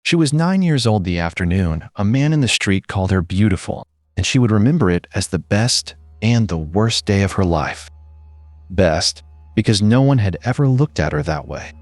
She was 9 years old the afternoon a man in the street called her beautiful, and she would remember it as the best and the worst day of her life. Best, because no one had ever looked at her that way.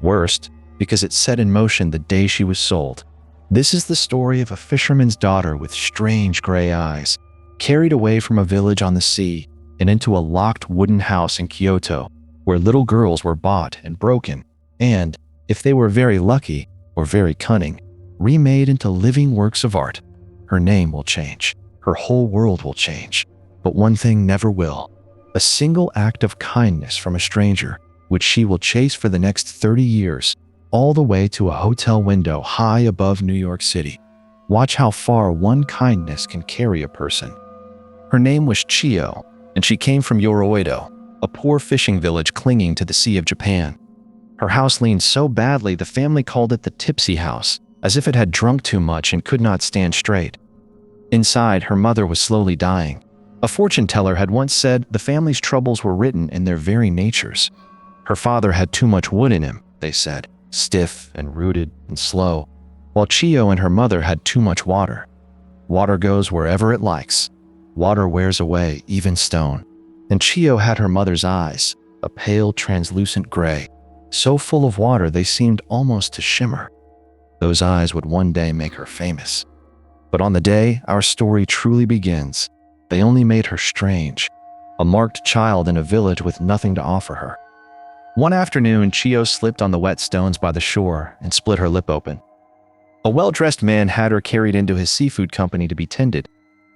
Worst, because it set in motion the day she was sold. This is the story of a fisherman's daughter with strange gray eyes, carried away from a village on the sea and into a locked wooden house in Kyoto, where little girls were bought and broken, and, if they were very lucky or very cunning, remade into living works of art. Her name will change. Her whole world will change. But one thing never will. A single act of kindness from a stranger, which she will chase for the next 30 years, all the way to a hotel window high above New York City. Watch how far one kindness can carry a person. Her name was Chiyo, and she came from Yoroido, a poor fishing village clinging to the Sea of Japan. Her house leaned so badly the family called it the tipsy house, as if it had drunk too much and could not stand straight. Inside, her mother was slowly dying. A fortune teller had once said the family's troubles were written in their very natures. Her father had too much wood in him, they said, stiff and rooted and slow, while Chiyo and her mother had too much water. Water goes wherever it likes. Water wears away even stone. And Chiyo had her mother's eyes, a pale, translucent gray, so full of water they seemed almost to shimmer. Those eyes would one day make her famous. But on the day our story truly begins, they only made her strange, a marked child in a village with nothing to offer her. One afternoon, Chiyo slipped on the wet stones by the shore and split her lip open. A well-dressed man had her carried into his seafood company to be tended,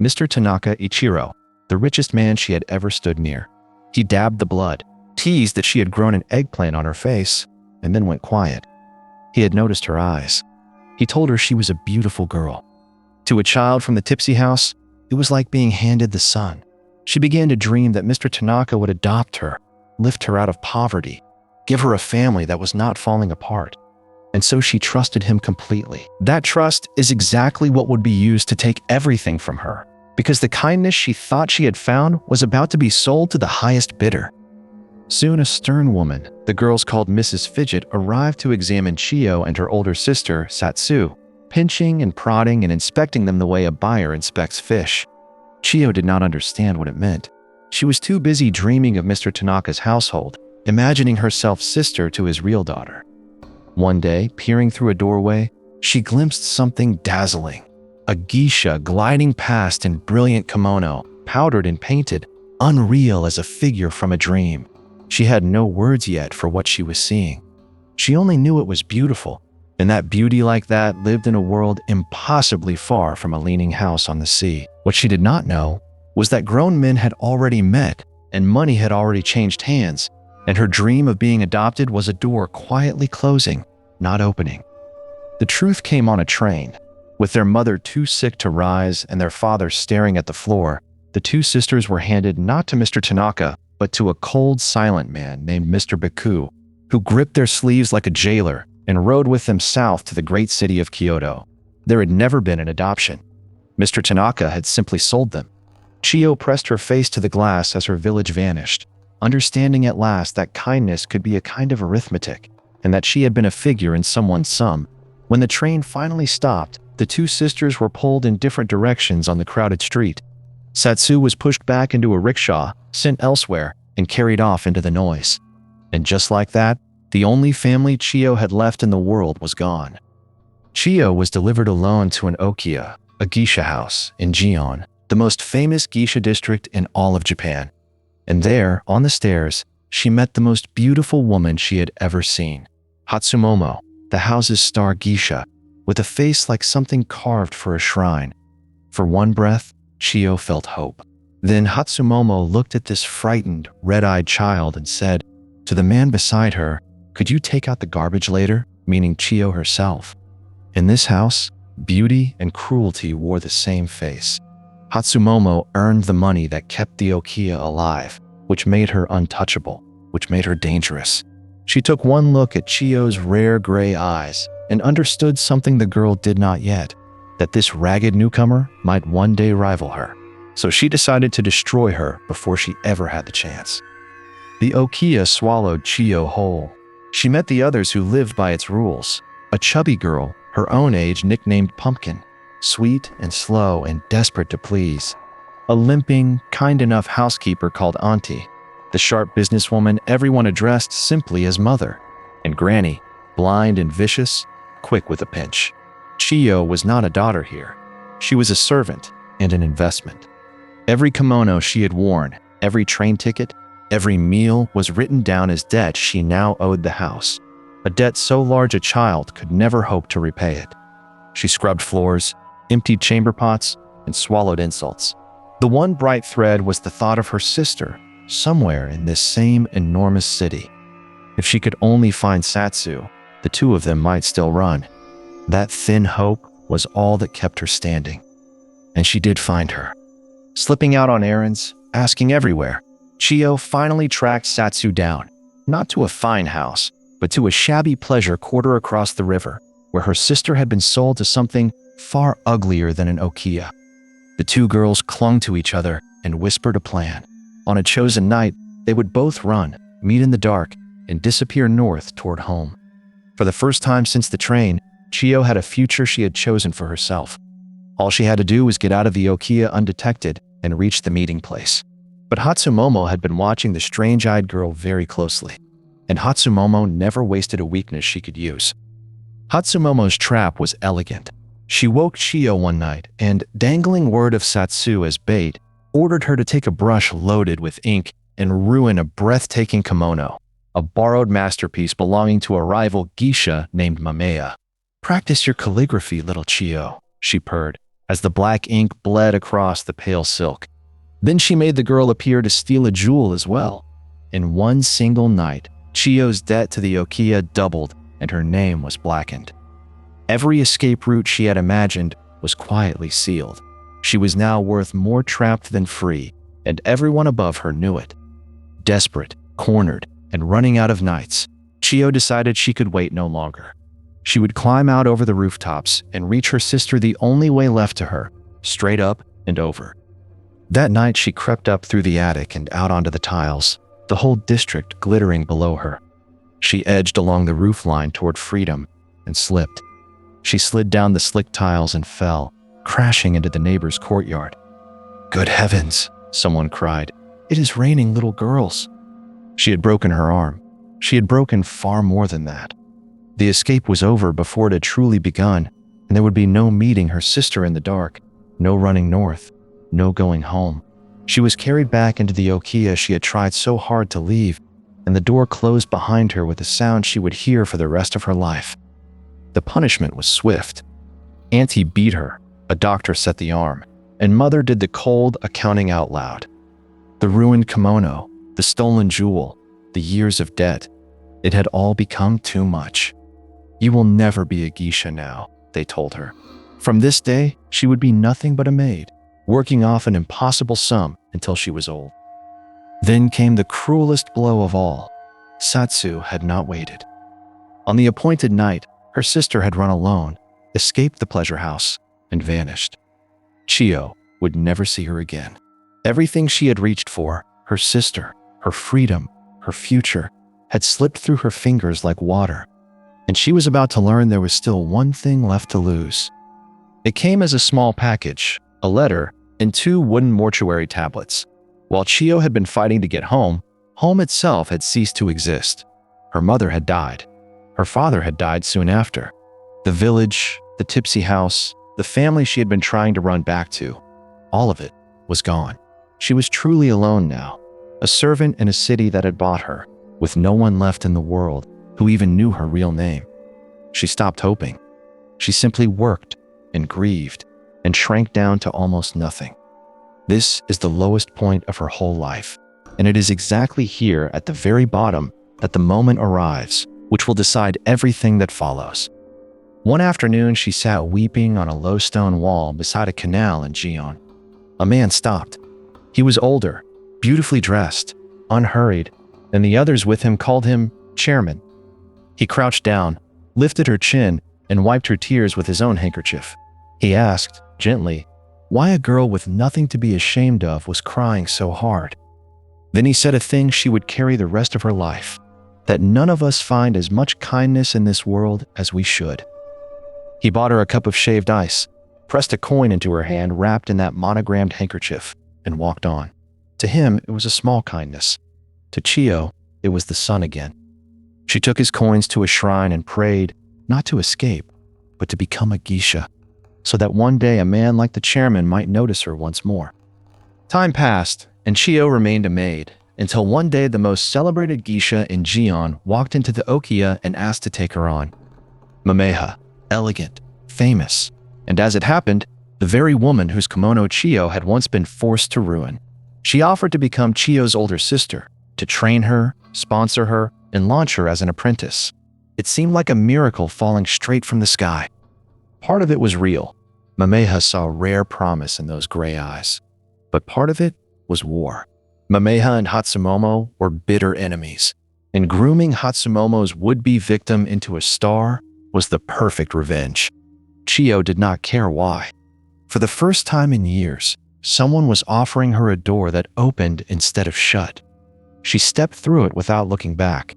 Mr. Tanaka Ichiro, the richest man she had ever stood near. He dabbed the blood, teased that she had grown an eggplant on her face, and then went quiet. He had noticed her eyes. He told her she was a beautiful girl. To a child from the tipsy house, it was like being handed the sun. She began to dream that Mr. Tanaka would adopt her, lift her out of poverty, give her a family that was not falling apart. And so she trusted him completely. That trust is exactly what would be used to take everything from her, because the kindness she thought she had found was about to be sold to the highest bidder. Soon a stern woman, the girls called Mrs. Fidget, arrived to examine Chiyo and her older sister, Satsu, pinching and prodding and inspecting them the way a buyer inspects fish. Chiyo did not understand what it meant. She was too busy dreaming of Mr. Tanaka's household, imagining herself sister to his real daughter. One day, peering through a doorway, she glimpsed something dazzling. A geisha gliding past in brilliant kimono, powdered and painted, unreal as a figure from a dream. She had no words yet for what she was seeing. She only knew it was beautiful, and that beauty like that lived in a world impossibly far from a leaning house on the sea. What she did not know was that grown men had already met, and money had already changed hands, and her dream of being adopted was a door quietly closing, not opening. The truth came on a train. With their mother too sick to rise and their father staring at the floor, the two sisters were handed not to Mr. Tanaka, but to a cold, silent man named Mr. Baku, who gripped their sleeves like a jailer and rode with them south to the great city of Kyoto. There had never been an adoption. Mr. Tanaka had simply sold them. Chiyo pressed her face to the glass as her village vanished, understanding at last that kindness could be a kind of arithmetic, and that she had been a figure in someone's sum. When the train finally stopped, the two sisters were pulled in different directions on the crowded street. Satsu was pushed back into a rickshaw, sent elsewhere, and carried off into the noise. And just like that, the only family Chiyo had left in the world was gone. Chiyo was delivered alone to an okiya, a geisha house, in Gion, the most famous geisha district in all of Japan. And there, on the stairs, she met the most beautiful woman she had ever seen, Hatsumomo, the house's star geisha, with a face like something carved for a shrine. For one breath, Chiyo felt hope. Then Hatsumomo looked at this frightened, red-eyed child and said to the man beside her, "Could you take out the garbage later?" meaning Chiyo herself. In this house, beauty and cruelty wore the same face. Hatsumomo earned the money that kept the okiya alive, which made her untouchable, which made her dangerous. She took one look at Chiyo's rare gray eyes and understood something the girl did not yet, that this ragged newcomer might one day rival her. So she decided to destroy her before she ever had the chance. The okiya swallowed Chiyo whole. She met the others who lived by its rules. A chubby girl, her own age nicknamed Pumpkin, sweet and slow and desperate to please. A limping, kind enough housekeeper called Auntie, the sharp businesswoman everyone addressed simply as Mother, and Granny, blind and vicious, quick with a pinch. Chiyo was not a daughter here. She was a servant and an investment. Every kimono she had worn, every train ticket, every meal was written down as debt she now owed the house, a debt so large a child could never hope to repay it. She scrubbed floors, emptied chamber pots, and swallowed insults. The one bright thread was the thought of her sister somewhere in this same enormous city. If she could only find Satsu, the two of them might still run. That thin hope was all that kept her standing. And she did find her. Slipping out on errands, asking everywhere, Chiyo finally tracked Satsu down, not to a fine house, but to a shabby pleasure quarter across the river, where her sister had been sold to something far uglier than an okiya. The two girls clung to each other and whispered a plan. On a chosen night, they would both run, meet in the dark, and disappear north toward home. For the first time since the train, Chiyo had a future she had chosen for herself. All she had to do was get out of the okiya undetected and reach the meeting place. But Hatsumomo had been watching the strange-eyed girl very closely, and Hatsumomo never wasted a weakness she could use. Hatsumomo's trap was elegant. She woke Chiyo one night and, dangling word of Satsu as bait, ordered her to take a brush loaded with ink and ruin a breathtaking kimono, a borrowed masterpiece belonging to a rival geisha named Mamea. "Practice your calligraphy, little Chiyo," she purred, as the black ink bled across the pale silk. Then she made the girl appear to steal a jewel as well. In one single night, Chiyo's debt to the okiya doubled and her name was blackened. Every escape route she had imagined was quietly sealed. She was now worth more trapped than free, and everyone above her knew it. Desperate, cornered, and running out of nights, Chiyo decided she could wait no longer. She would climb out over the rooftops and reach her sister the only way left to her, straight up and over. That night she crept up through the attic and out onto the tiles, the whole district glittering below her. She edged along the roofline toward freedom and slipped. She slid down the slick tiles and fell, crashing into the neighbor's courtyard. "Good heavens," someone cried. "It is raining little girls." She had broken her arm. She had broken far more than that. The escape was over before it had truly begun, and there would be no meeting her sister in the dark, no running north, no going home. She was carried back into the okiya she had tried so hard to leave, and the door closed behind her with a sound she would hear for the rest of her life. The punishment was swift. Auntie beat her, a doctor set the arm, and Mother did the cold accounting out loud. The ruined kimono, the stolen jewel, the years of debt, it had all become too much. "You will never be a geisha now," they told her. From this day, she would be nothing but a maid, working off an impossible sum until she was old. Then came the cruelest blow of all. Satsu had not waited. On the appointed night, her sister had run alone, escaped the pleasure house, and vanished. Chiyo would never see her again. Everything she had reached for, her sister, her freedom, her future, had slipped through her fingers like water, and she was about to learn there was still one thing left to lose. It came as a small package, a letter, and 2 wooden mortuary tablets. While Chiyo had been fighting to get home, home itself had ceased to exist. Her mother had died. Her father had died soon after. The village, the tipsy house, the family she had been trying to run back to, all of it was gone. She was truly alone now, a servant in a city that had bought her, with no one left in the world who even knew her real name. She stopped hoping. She simply worked and grieved and shrank down to almost nothing. This is the lowest point of her whole life, and it is exactly here at the very bottom that the moment arrives, which will decide everything that follows. One afternoon, she sat weeping on a low stone wall beside a canal in Gion. A man stopped. He was older, beautifully dressed, unhurried, and the others with him called him Chairman. He crouched down, lifted her chin, and wiped her tears with his own handkerchief. He asked, gently, why a girl with nothing to be ashamed of was crying so hard. Then he said a thing she would carry the rest of her life, that none of us find as much kindness in this world as we should. He bought her a cup of shaved ice, pressed a coin into her hand wrapped in that monogrammed handkerchief, and walked on. To him, it was a small kindness. To Chiyo, it was the sun again. She took his coins to a shrine and prayed, not to escape, but to become a geisha, so that one day a man like the chairman might notice her once more. Time passed, and Chiyo remained a maid, until one day the most celebrated geisha in Gion walked into the okiya and asked to take her on. Mameha, elegant, famous, and as it happened, the very woman whose kimono Chiyo had once been forced to ruin. She offered to become Chiyo's older sister, to train her, sponsor her, and launch her as an apprentice. It seemed like a miracle falling straight from the sky. Part of it was real. Mameha saw rare promise in those gray eyes. But part of it was war. Mameha and Hatsumomo were bitter enemies, and grooming Hatsumomo's would-be victim into a star was the perfect revenge. Chiyo did not care why. For the first time in years, someone was offering her a door that opened instead of shut. She stepped through it without looking back.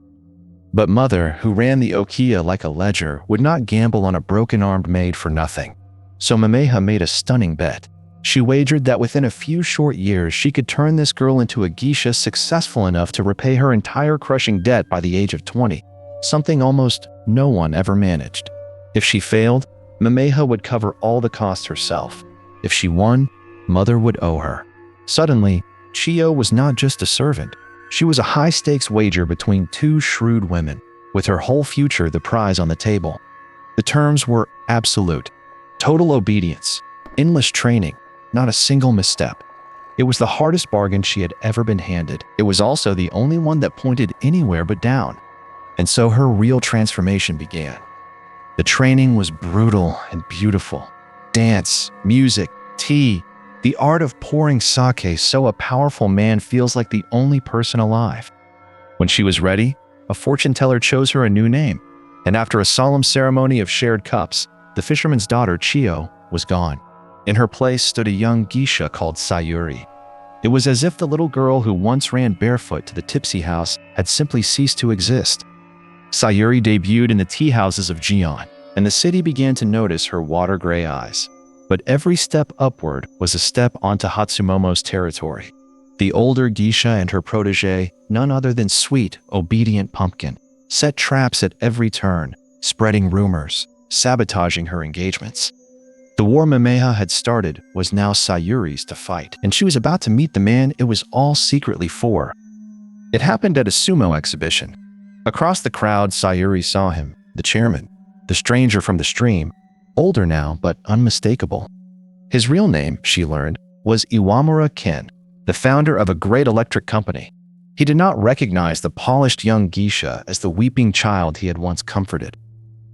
But Mother, who ran the okiya like a ledger, would not gamble on a broken-armed maid for nothing. So Mameha made a stunning bet. She wagered that within a few short years she could turn this girl into a geisha successful enough to repay her entire crushing debt by the age of 20, something almost no one ever managed. If she failed, Mameha would cover all the costs herself. If she won, Mother would owe her. Suddenly, Chiyo was not just a servant. She was a high-stakes wager between two shrewd women, with her whole future the prize on the table. The terms were absolute. Total obedience, endless training, not a single misstep. It was the hardest bargain she had ever been handed. It was also the only one that pointed anywhere but down. And so her real transformation began. The training was brutal and beautiful. Dance, music, tea, the art of pouring sake so a powerful man feels like the only person alive. When she was ready, a fortune teller chose her a new name, and after a solemn ceremony of shared cups, the fisherman's daughter, Chiyo, was gone. In her place stood a young geisha called Sayuri. It was as if the little girl who once ran barefoot to the tipsy house had simply ceased to exist. Sayuri debuted in the tea houses of Gion, and the city began to notice her water-gray eyes. But every step upward was a step onto Hatsumomo's territory. The older geisha and her protege, none other than sweet, obedient Pumpkin, set traps at every turn, spreading rumors, sabotaging her engagements. The war Mameha had started was now Sayuri's to fight, and she was about to meet the man it was all secretly for. It happened at a sumo exhibition. Across the crowd, Sayuri saw him, the chairman, the stranger from the stream, older now but unmistakable. His real name, she learned, was Iwamura Ken, the founder of a great electric company. He did not recognize the polished young geisha as the weeping child he had once comforted.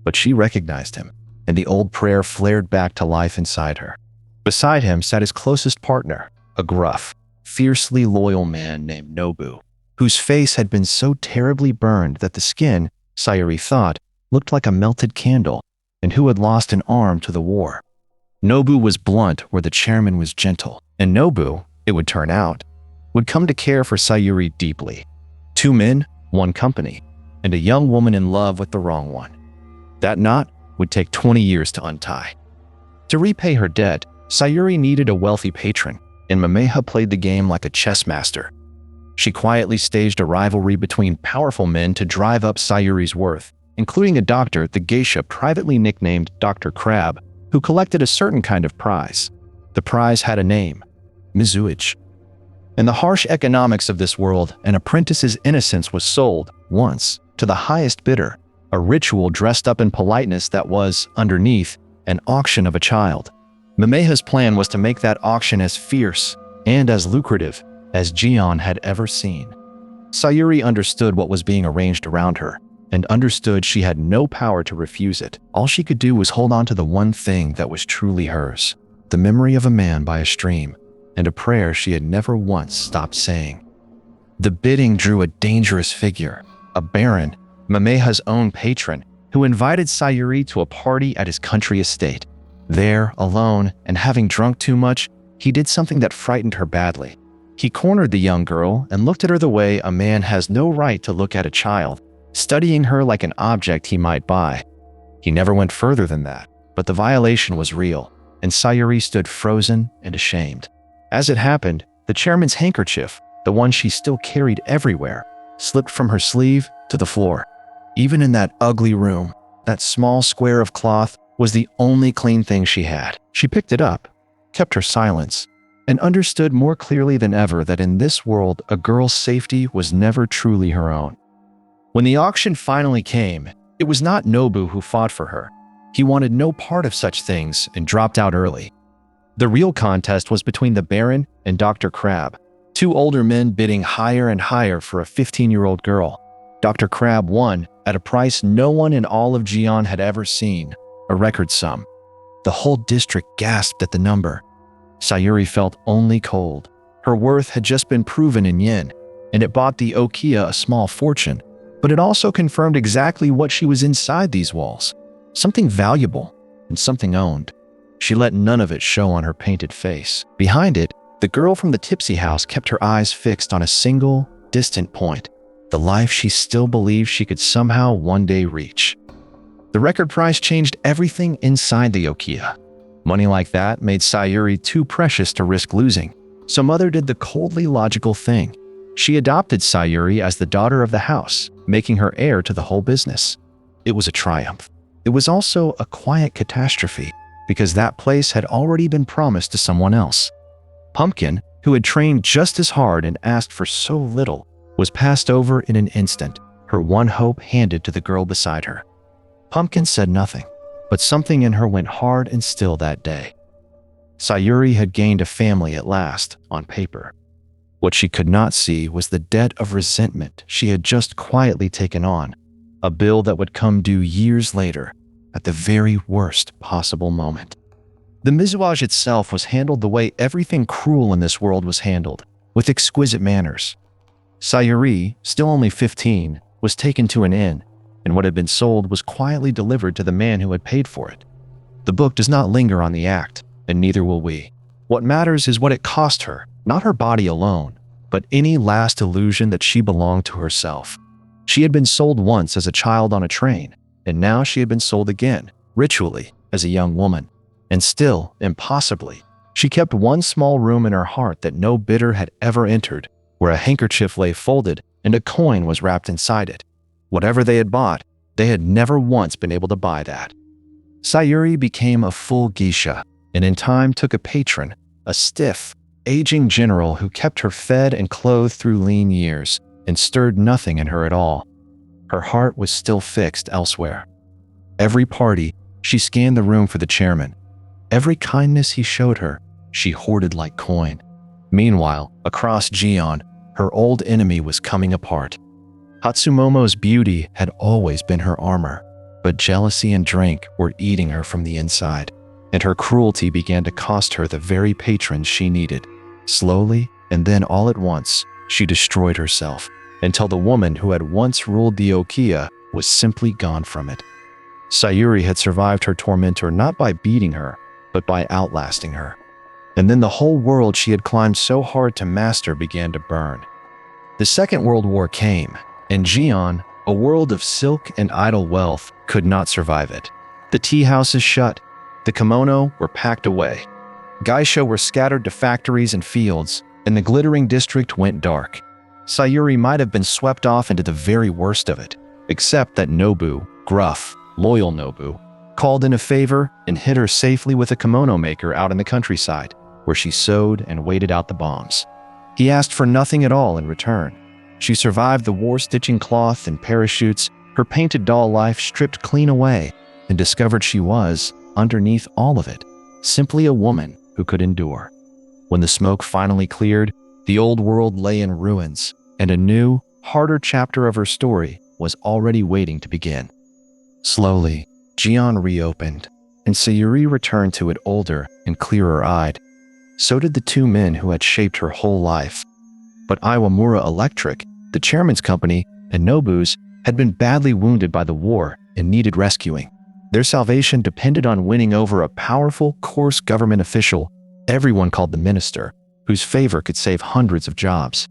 But she recognized him, and the old prayer flared back to life inside her. Beside him sat his closest partner, a gruff, fiercely loyal man named Nobu, whose face had been so terribly burned that the skin, Sayuri thought, looked like a melted candle, and who had lost an arm to the war. Nobu was blunt where the chairman was gentle, and Nobu, it would turn out, would come to care for Sayuri deeply. Two men, one company, and a young woman in love with the wrong one. That knot would take 20 years to untie. To repay her debt, Sayuri needed a wealthy patron, and Mameha played the game like a chess master. She quietly staged a rivalry between powerful men to drive up Sayuri's worth, including a doctor the geisha privately nicknamed Dr. Crab, who collected a certain kind of prize. The prize had a name, Mizuichi. In the harsh economics of this world, an apprentice's innocence was sold, once, to the highest bidder, a ritual dressed up in politeness that was, underneath, an auction of a child. Mameha's plan was to make that auction as fierce and as lucrative as Gion had ever seen. Sayuri understood what was being arranged around her, and understood she had no power to refuse it. All she could do was hold on to the one thing that was truly hers, the memory of a man by a stream, and a prayer she had never once stopped saying. The bidding drew a dangerous figure, a baron, Mameha's own patron, who invited Sayuri to a party at his country estate. There, alone, and having drunk too much, he did something that frightened her badly. He cornered the young girl and looked at her the way a man has no right to look at a child, studying her like an object he might buy. He never went further than that, but the violation was real, and Sayuri stood frozen and ashamed. As it happened, the chairman's handkerchief, the one she still carried everywhere, slipped from her sleeve to the floor. Even in that ugly room, that small square of cloth was the only clean thing she had. She picked it up, kept her silence, and understood more clearly than ever that in this world a girl's safety was never truly her own. When the auction finally came, it was not Nobu who fought for her. He wanted no part of such things and dropped out early. The real contest was between the Baron and Dr. Crab, two older men bidding higher and higher for a 15-year-old girl. Dr. Crab won at a price no one in all of Gion had ever seen, a record sum. The whole district gasped at the number. Sayuri felt only cold. Her worth had just been proven in yen, and it bought the Okiya a small fortune, but it also confirmed exactly what she was inside these walls. Something valuable and something owned. She let none of it show on her painted face. Behind it, the girl from the tipsy house kept her eyes fixed on a single, distant point, the life she still believed she could somehow one day reach. The record price changed everything inside the Okiya. Money like that made Sayuri too precious to risk losing, so Mother did the coldly logical thing. She adopted Sayuri as the daughter of the house, making her heir to the whole business. It was a triumph. It was also a quiet catastrophe, because that place had already been promised to someone else. Pumpkin, who had trained just as hard and asked for so little, was passed over in an instant, her one hope handed to the girl beside her. Pumpkin said nothing, but something in her went hard and still that day. Sayuri had gained a family at last, on paper. What she could not see was the debt of resentment she had just quietly taken on, a bill that would come due years later, at the very worst possible moment. The mizuage itself was handled the way everything cruel in this world was handled, with exquisite manners. Sayuri, still only 15, was taken to an inn, and what had been sold was quietly delivered to the man who had paid for it. The book does not linger on the act, and neither will we. What matters is what it cost her, not her body alone, but any last illusion that she belonged to herself. She had been sold once as a child on a train, and now she had been sold again, ritually, as a young woman. And still, impossibly, she kept one small room in her heart that no bidder had ever entered, where a handkerchief lay folded and a coin was wrapped inside it. Whatever they had bought, they had never once been able to buy that. Sayuri became a full geisha, and in time took a patron, a stiff, aging general who kept her fed and clothed through lean years, and stirred nothing in her at all. Her heart was still fixed elsewhere. Every party, she scanned the room for the chairman. Every kindness he showed her, she hoarded like coin. Meanwhile, across Gion, her old enemy was coming apart. Hatsumomo's beauty had always been her armor, but jealousy and drink were eating her from the inside, and her cruelty began to cost her the very patrons she needed. Slowly, and then all at once, she destroyed herself, until the woman who had once ruled the Okiya was simply gone from it. Sayuri had survived her tormentor not by beating her, but by outlasting her. And then the whole world she had climbed so hard to master began to burn. The Second World War came, and Gion, a world of silk and idle wealth, could not survive it. The tea houses shut, the kimono were packed away. Geisha were scattered to factories and fields, and the glittering district went dark. Sayuri might have been swept off into the very worst of it, except that Nobu, gruff, loyal Nobu, called in a favor and hid her safely with a kimono maker out in the countryside, where she sewed and waited out the bombs. He asked for nothing at all in return. She survived the war-stitching cloth and parachutes, her painted doll life stripped clean away, and discovered she was, underneath all of it, simply a woman who could endure. When the smoke finally cleared, the old world lay in ruins, and a new, harder chapter of her story was already waiting to begin. Slowly, Gion reopened, and Sayuri returned to it older and clearer-eyed. So did the two men who had shaped her whole life. But Iwamura Electric, the chairman's company, and Nobu's had been badly wounded by the war and needed rescuing. Their salvation depended on winning over a powerful, coarse government official everyone called the minister, whose favor could save hundreds of jobs.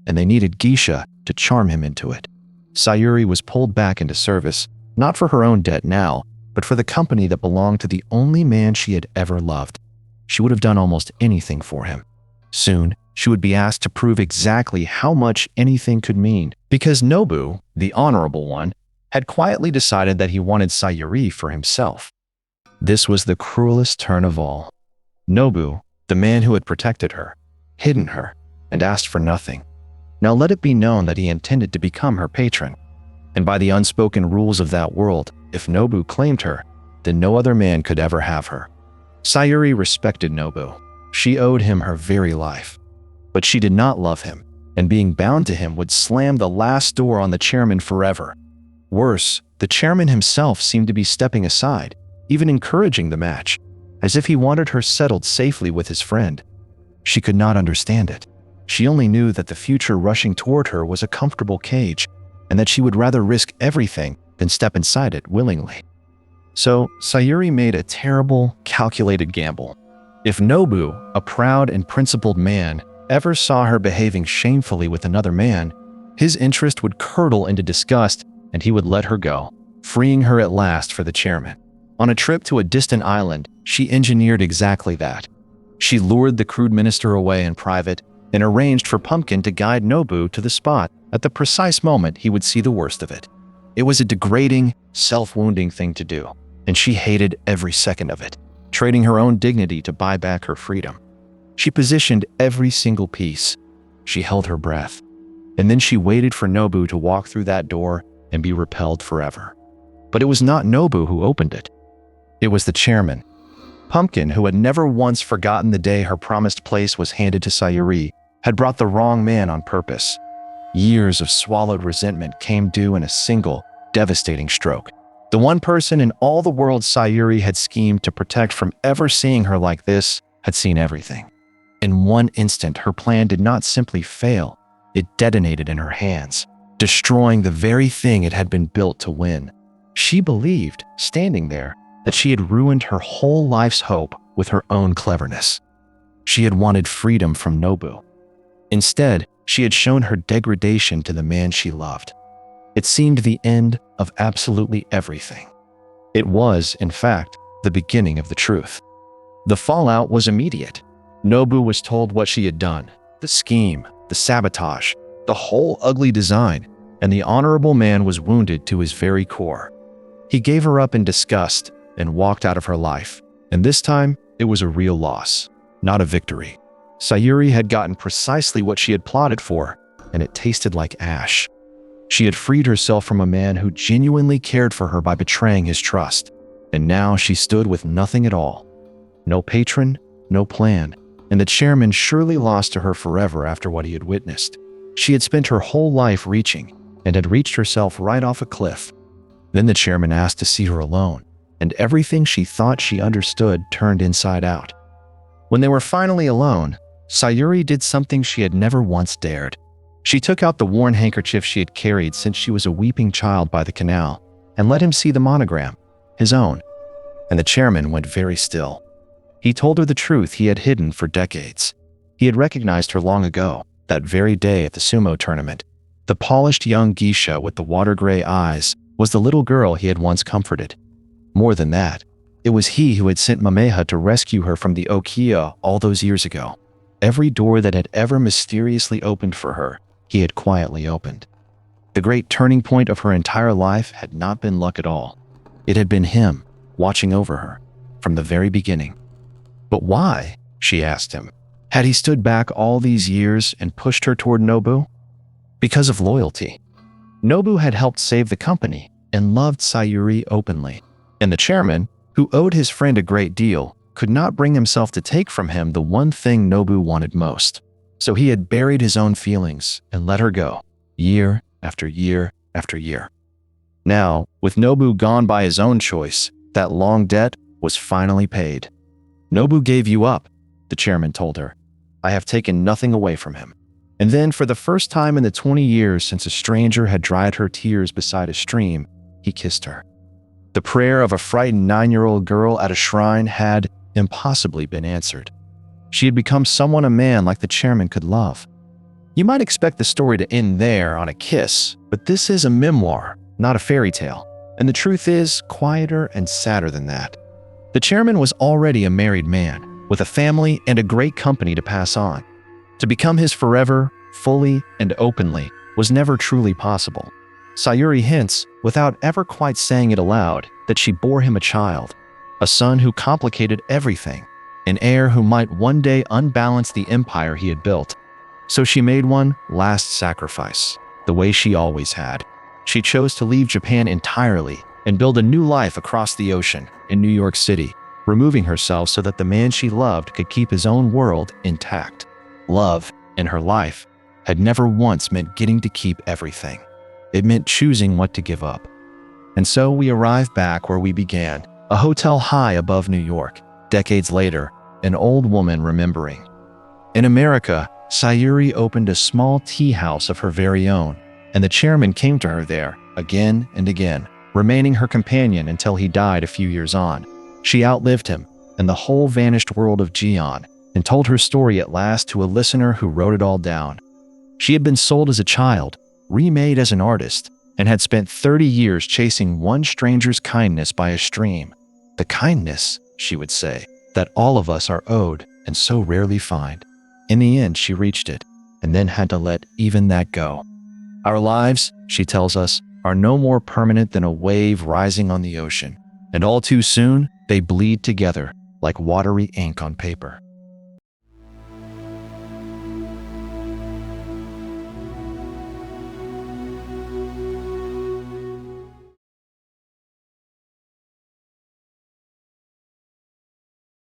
And they needed Geisha to charm him into it. Sayuri was pulled back into service, not for her own debt now, but for the company that belonged to the only man she had ever loved. She would have done almost anything for him. Soon, she would be asked to prove exactly how much anything could mean, because Nobu, the honorable one, had quietly decided that he wanted Sayuri for himself. This was the cruelest turn of all. Nobu, the man who had protected her, hidden her, and asked for nothing. Now let it be known that he intended to become her patron. And by the unspoken rules of that world, if Nobu claimed her, then no other man could ever have her. Sayuri respected Nobu. She owed him her very life. But she did not love him, and being bound to him would slam the last door on the chairman forever. Worse, the chairman himself seemed to be stepping aside, even encouraging the match, as if he wanted her settled safely with his friend. She could not understand it. She only knew that the future rushing toward her was a comfortable cage, and that she would rather risk everything than step inside it willingly. So, Sayuri made a terrible, calculated gamble. If Nobu, a proud and principled man, ever saw her behaving shamefully with another man, his interest would curdle into disgust and he would let her go, freeing her at last for the chairman. On a trip to a distant island, she engineered exactly that. She lured the crude minister away in private and arranged for Pumpkin to guide Nobu to the spot at the precise moment he would see the worst of it. It was a degrading, self-wounding thing to do, and she hated every second of it, trading her own dignity to buy back her freedom. She positioned every single piece. She held her breath, and then she waited for Nobu to walk through that door and be repelled forever. But it was not Nobu who opened it. It was the chairman. Pumpkin, who had never once forgotten the day her promised place was handed to Sayuri, had brought the wrong man on purpose. Years of swallowed resentment came due in a single, devastating stroke. The one person in all the world Sayuri had schemed to protect from ever seeing her like this had seen everything. In one instant, her plan did not simply fail, it detonated in her hands, destroying the very thing it had been built to win. She believed, standing there, that she had ruined her whole life's hope with her own cleverness. She had wanted freedom from Nobu. Instead, she had shown her degradation to the man she loved. It seemed the end of absolutely everything. It was, in fact, the beginning of the truth. The fallout was immediate. Nobu was told what she had done, the scheme, the sabotage, the whole ugly design, and the honorable man was wounded to his very core. He gave her up in disgust and walked out of her life, and this time it was a real loss, not a victory. Sayuri had gotten precisely what she had plotted for, and it tasted like ash. She had freed herself from a man who genuinely cared for her by betraying his trust, and now she stood with nothing at all. No patron, no plan, and the chairman surely lost to her forever after what he had witnessed. She had spent her whole life reaching, and had reached herself right off a cliff. Then the chairman asked to see her alone, and everything she thought she understood turned inside out. When they were finally alone, Sayuri did something she had never once dared. She took out the worn handkerchief she had carried since she was a weeping child by the canal and let him see the monogram, his own. And the chairman went very still. He told her the truth he had hidden for decades. He had recognized her long ago, that very day at the sumo tournament. The polished young geisha with the water-gray eyes was the little girl he had once comforted. More than that, it was he who had sent Mameha to rescue her from the Okiya all those years ago. Every door that had ever mysteriously opened for her, he had quietly opened. The great turning point of her entire life had not been luck at all. It had been him, watching over her, from the very beginning. But why? She asked him. Had he stood back all these years and pushed her toward Nobu? Because of loyalty. Nobu had helped save the company and loved Sayuri openly. And the chairman, who owed his friend a great deal, could not bring himself to take from him the one thing Nobu wanted most. So he had buried his own feelings and let her go, year after year after year. Now, with Nobu gone by his own choice, that long debt was finally paid. Nobu gave you up, the chairman told her. I have taken nothing away from him. And then, for the first time in the 20 years since a stranger had dried her tears beside a stream, he kissed her. The prayer of a frightened 9-year-old girl at a shrine had impossibly been answered. She had become someone a man like the chairman could love. You might expect the story to end there on a kiss, but this is a memoir, not a fairy tale. And the truth is, quieter and sadder than that. The chairman was already a married man, with a family and a great company to pass on. To become his forever, fully and openly, was never truly possible. Sayuri hints, without ever quite saying it aloud, that she bore him a child, a son who complicated everything, an heir who might one day unbalance the empire he had built. So she made one last sacrifice, the way she always had. She chose to leave Japan entirely and build a new life across the ocean in New York City, removing herself so that the man she loved could keep his own world intact. Love, in her life, had never once meant getting to keep everything. It meant choosing what to give up. And so we arrive back where we began, a hotel high above New York, decades later, an old woman remembering. In America, Sayuri opened a small tea house of her very own, and the chairman came to her there again and again, remaining her companion until he died a few years on. She outlived him and the whole vanished world of Gion, and told her story at last to a listener who wrote it all down. She had been sold as a child, remade as an artist, and had spent 30 years chasing one stranger's kindness by a stream. The kindness, she would say, that all of us are owed and so rarely find. In the end, she reached it, and then had to let even that go. Our lives, she tells us, are no more permanent than a wave rising on the ocean, and all too soon, they bleed together like watery ink on paper.